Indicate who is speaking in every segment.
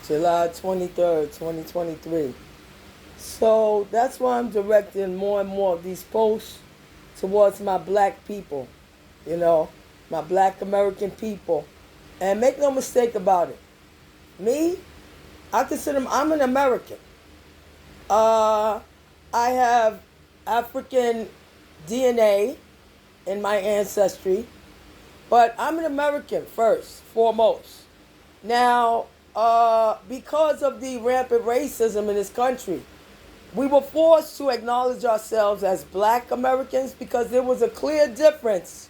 Speaker 1: July 23rd, 2023. So that's why I'm directing more and more of these posts towards my black people, you know, my black American people. And make no mistake about it. Me, I'm an American. Uh, I have African DNA in my ancestry, but I'm an American first, foremost. Now, because of the rampant racism in this country, we were forced to acknowledge ourselves as black Americans because there was a clear difference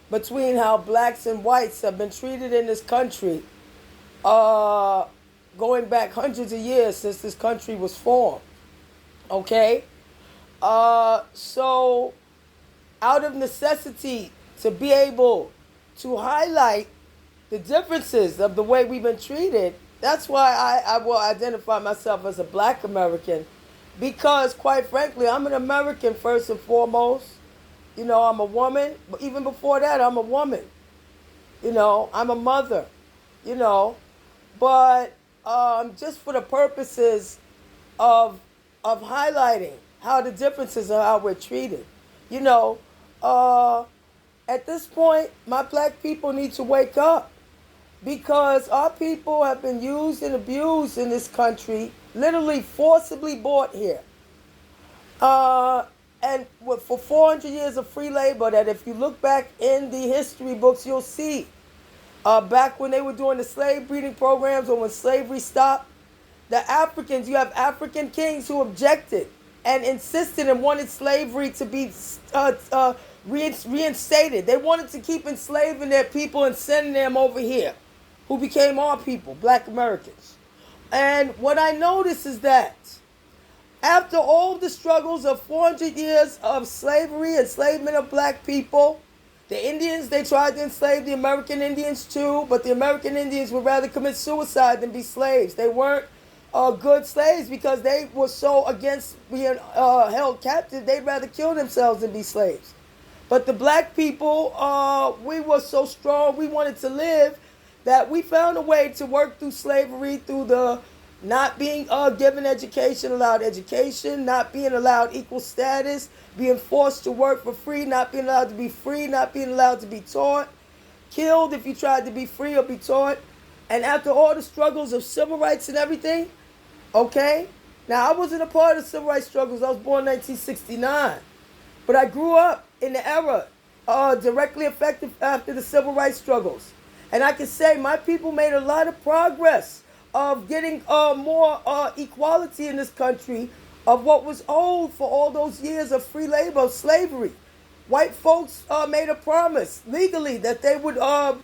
Speaker 1: between how blacks and whites have been treated in this country, uh, going back hundreds of years since this country was formed. Okay? So, out of necessity to be able to highlight the differences of the way we've been treated, that's why I will identify myself as a black American because, quite frankly, I'm an American first and foremost. You know, I'm a woman, but even before that, I'm a woman. You know, I'm a mother, you know, but just for the purposes of highlighting how the differences are how we're treated. You know, uh, at this point, my black people need to wake up because our people have been used and abused in this country, literally forcibly brought here. Uh, and for 400 years of free labor, that if you look back in the history books, you'll see back when they were doing the slave breeding programs or when slavery stopped, you have African kings who objected and insisted and wanted slavery to be reinstated. They wanted to keep enslaving their people and sending them over here, who became our people, black Americans. And what I notice is that after all the struggles of 400 years of slavery, enslavement of black people, the Indians, they tried to enslave the American Indians too, but the American Indians would rather commit suicide than be slaves. They weren't good slaves because they were so against being held captive, they'd rather kill themselves than be slaves. But the black people, we were so strong, we wanted to live, that we found a way to work through slavery, through the not being given education, allowed education, not being allowed equal status, being forced to work for free, not being allowed to be free, not being allowed to be taught, killed if you tried to be free or be taught. And after all the struggles of civil rights and everything, okay, now I wasn't a part of the civil rights struggles. I was born in 1969. But I grew up in the era directly affected after the civil rights struggles. And I can say my people made a lot of progress of getting more equality in this country of what was owed for all those years of free labor, of slavery. White folks made a promise legally that they would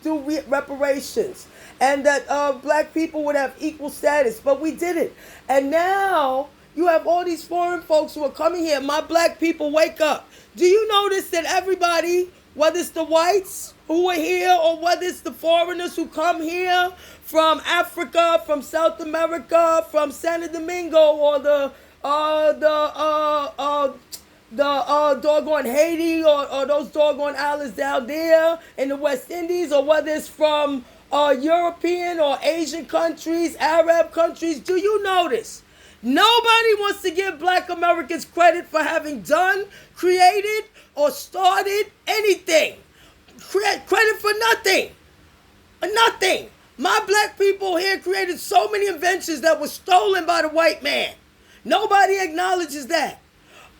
Speaker 1: do reparations and that black people would have equal status, but we didn't. And now you have all these foreign folks who are coming here. My black people, wake up. Do you notice that everybody, whether it's the whites who are here or whether it's the foreigners who come here from Africa, from South America, from Santo Domingo, or the doggone Haiti or those doggone islands down there in the West Indies, or whether it's from European or Asian countries, Arab countries, do you notice? Nobody wants to give black Americans credit for having done, created, or started anything. Credit for nothing. Nothing. My black people here created so many inventions that were stolen by the white man. Nobody acknowledges that.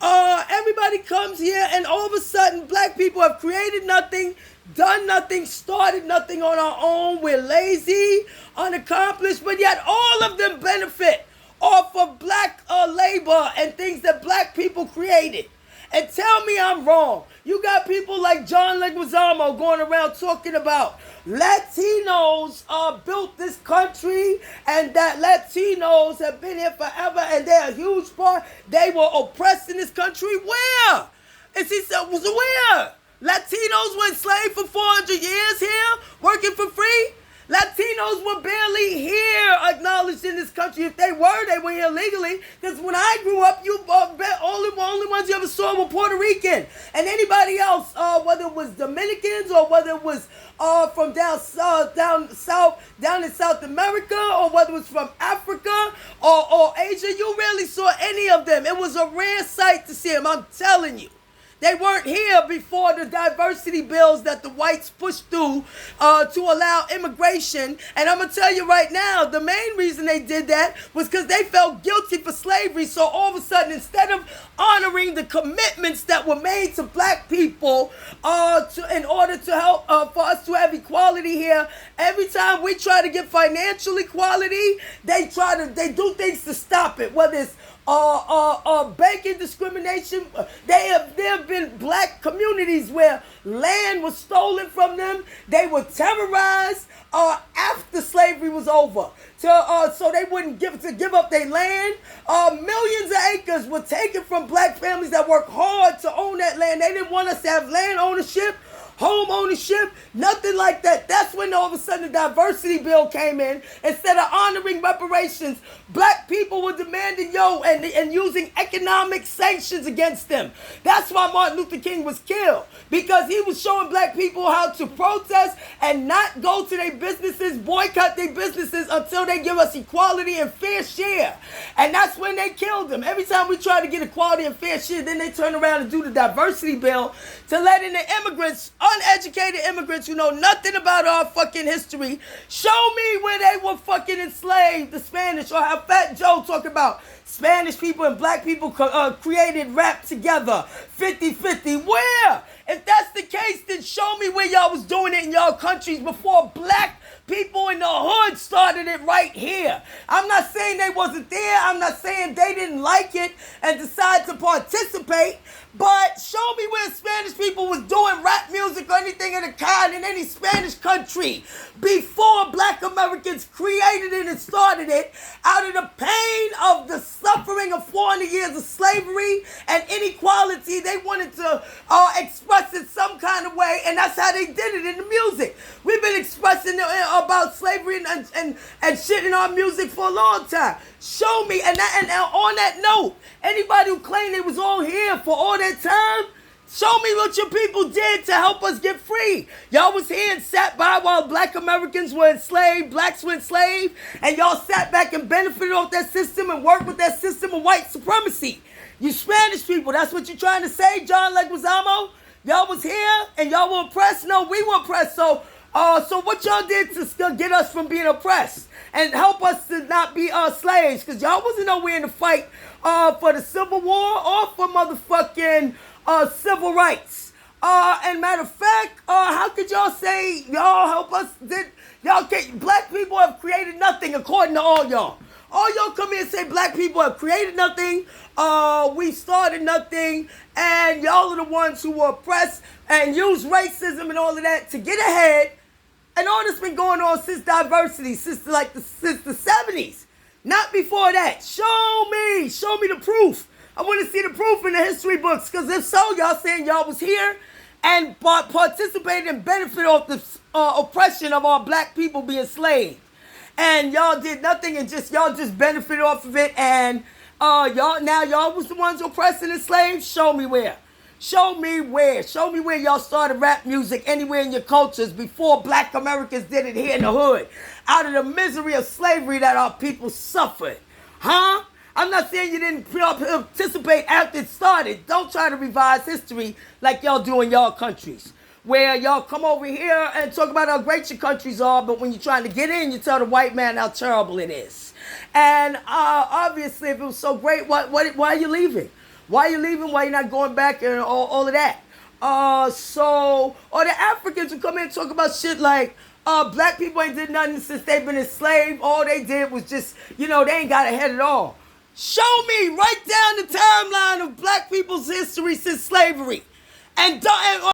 Speaker 1: Everybody comes here and all of a sudden black people have created nothing, done nothing, started nothing on our own. We're lazy, unaccomplished, but yet all of them benefit off of black labor and things that black people created. And tell me I'm wrong. You got people like John Leguizamo going around talking about Latinos built this country and that Latinos have been here forever and they're a huge part. They were oppressed in this country. Where? Where? Latinos were enslaved for 400 years here, working for free. Latinos were barely here acknowledged in this country. If they were here legally. Because when I grew up, only ones you ever saw were Puerto Rican. And anybody else, whether it was Dominicans or whether it was from down south, down in South America, or whether it was from Africa or Asia, you rarely saw any of them. It was a rare sight to see them, I'm telling you. They weren't here before the diversity bills that the whites pushed through to allow immigration. And I'm going to tell you right now, the main reason they did that was because they felt guilty for slavery. So all of a sudden, instead of honoring the commitments that were made to black people in order to help for us to have equality here, every time we try to get financial equality, they do things to stop it, whether it's banking discrimination. There have been black communities where land was stolen from them. They were terrorized after slavery was over, so they wouldn't give up their land. Millions of acres were taken from black families that worked hard to own that land. They didn't want us to have land ownership, home ownership, nothing like that. That's when all of a sudden the diversity bill came in. Instead of honoring reparations, black people were demanding and using economic sanctions against them. That's why Martin Luther King was killed, because he was showing black people how to protest and not go to their businesses, boycott their businesses until they give us equality and fair share. And that's when they killed him. Every time we try to get equality and fair share, then they turn around and do the diversity bill to let in the immigrants, uneducated immigrants who know nothing about our fucking history. Show me where they were fucking enslaved, the Spanish, or how Fat Joe talk about Spanish people and black people created rap together 50-50. Where? If that's the case, then show me where y'all was doing it in y'all countries before black people in the hood started it right here. I'm not saying they wasn't there. I'm not saying they didn't like it and decided to participate. But show me where Spanish people was doing rap music or anything of the kind in any Spanish country before black Americans created it and started it out of the pain of the suffering of 400 years of slavery and inequality. They wanted to express it some kind of way, and that's how they did it in the music. We've been expressing about slavery and shit in our music for a long time. Show me, and on that note, anybody who claimed they was all here for all that time, show me what your people did to help us get free. Y'all was here and sat by while black Americans were enslaved, blacks were enslaved, and y'all sat back and benefited off that system and worked with that system of white supremacy. You Spanish people, that's what you're trying to say, John Leguizamo? Y'all was here and y'all were oppressed? No, we were oppressed. So what y'all did to still get us from being oppressed and help us to not be slaves? Because y'all wasn't nowhere in the fight for the Civil War or for motherfucking civil rights. And matter of fact, how could y'all say y'all help us? Black people have created nothing according to all y'all. All y'all come here and say black people have created nothing, we started nothing, and y'all are the ones who were oppressed and used racism and all of that to get ahead. And all this been going on since diversity, since the 70s. Not before that. Show me the proof. I want to see the proof in the history books, because if so, y'all saying y'all was here and participated and benefited off the oppression of our black people being enslaved. And y'all did nothing and y'all just benefited off of it, and y'all was the ones oppressed and enslaved. Show me where. Show me where y'all started rap music anywhere in your cultures before black Americans did it here in the hood, out of the misery of slavery that our people suffered. Huh? I'm not saying you didn't participate after it started. Don't try to revise history like y'all do in y'all countries, where y'all come over here and talk about how great your countries are, but when you're trying to get in, you tell the white man how terrible it is. And obviously, if it was so great, why are you leaving? Why are you leaving? Why are you not going back and all of that? Or the Africans who come in and talk about shit like, black people ain't did nothing since they've been enslaved. All they did was just, they ain't got ahead at all. Show me, write down the timeline of black people's history since slavery. And